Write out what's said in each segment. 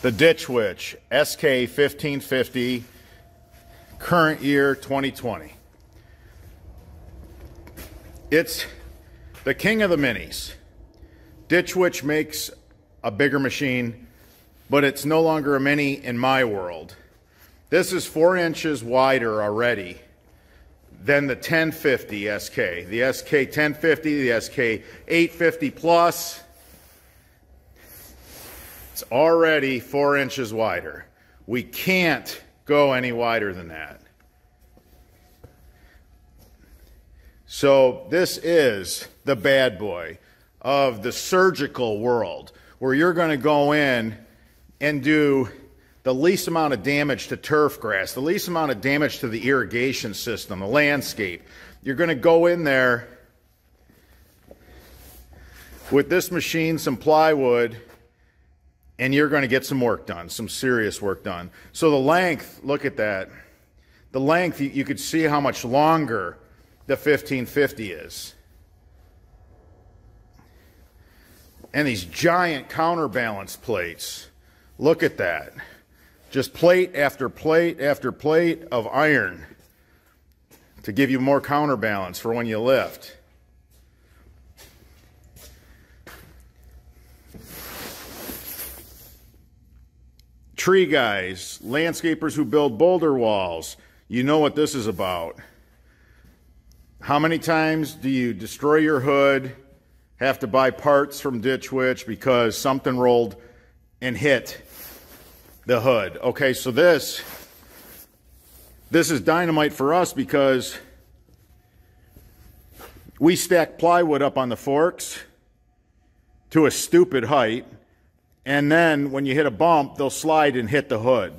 The Ditch Witch SK 1550, current year 2020. It's the king of the minis. Ditch Witch makes a bigger machine, but it's no longer a mini in my world. This is 4 inches wider already than the 1050 SK. The SK 1050, the SK 850 Plus. It's already 4 inches wider. We can't go any wider than that. So this is the bad boy of the surgical world, where you're going to go in and do the least amount of damage to turf grass, the least amount of damage to the irrigation system, the landscape. You're going to go in there with this machine, some plywood, and you're going to get some work done, some serious work done. So the length, look at that. The length, you could see how much longer the 1550 is. And these giant counterbalance plates. Look at that. Just plate after plate after plate of iron to give you more counterbalance for when you lift. Tree guys, landscapers who build boulder walls, you know what this is about. How many times do you destroy your hood, have to buy parts from Ditch Witch because something rolled and hit the hood? Okay, so this is dynamite for us because we stack plywood up on the forks to a stupid height, and then when you hit a bump, they'll slide and hit the hood.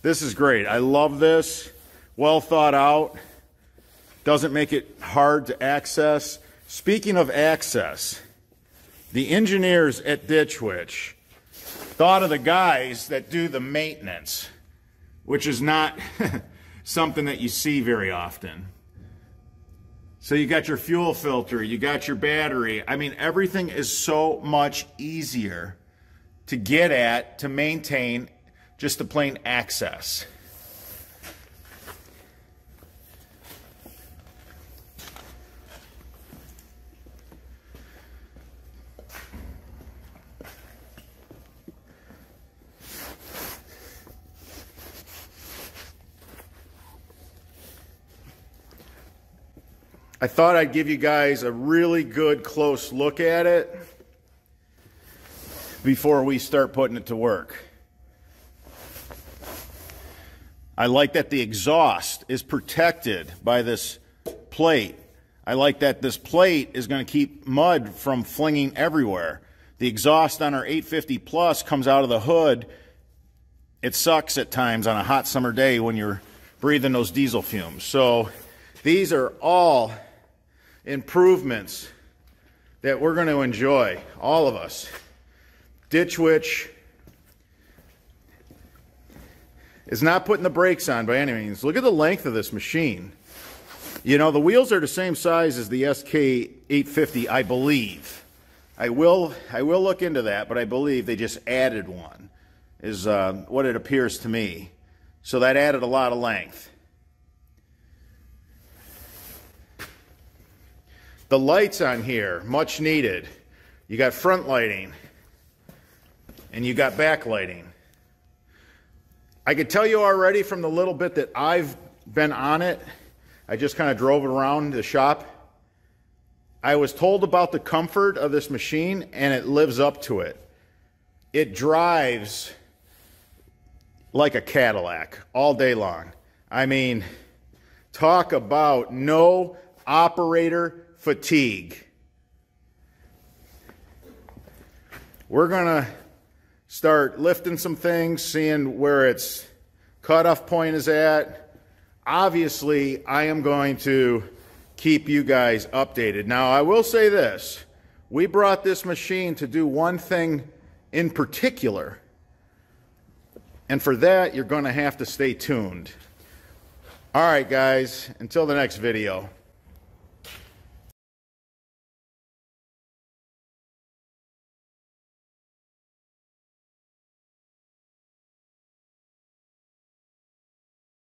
This is great. I love this. Well thought out. Doesn't make it hard to access. Speaking of access, the engineers at Ditch Witch thought of the guys that do the maintenance, which is not something that you see very often. So you got your fuel filter, you got your battery. I mean, everything is so much easier to get at, to maintain, just the plain access. I thought I'd give you guys a really good close look at it before we start putting it to work. I like that the exhaust is protected by this plate. I like that this plate is going to keep mud from flinging everywhere. The exhaust on our 850 Plus comes out of the hood. It sucks at times on a hot summer day when you're breathing those diesel fumes. So these are all improvements that we're going to enjoy, all of us. Ditch Witch is not putting the brakes on by any means. Look at the length of this machine. You know, the wheels are the same size as the SK 850, I believe. I will look into that, but I believe they just added one, is what it appears to me. So that added a lot of length. The lights on here, much needed. You got front lighting and you got back lighting. I could tell you already from the little bit that I've been on it, I just kind of drove it around the shop. I was told about the comfort of this machine, and it lives up to it. It drives like a Cadillac all day long. I mean, talk about no operator fatigue. We're going to start lifting some things, seeing where its cutoff point is at. Obviously, I am going to keep you guys updated. Now, I will say this. We brought this machine to do one thing in particular, and for that, you're going to have to stay tuned. All right, guys, until the next video.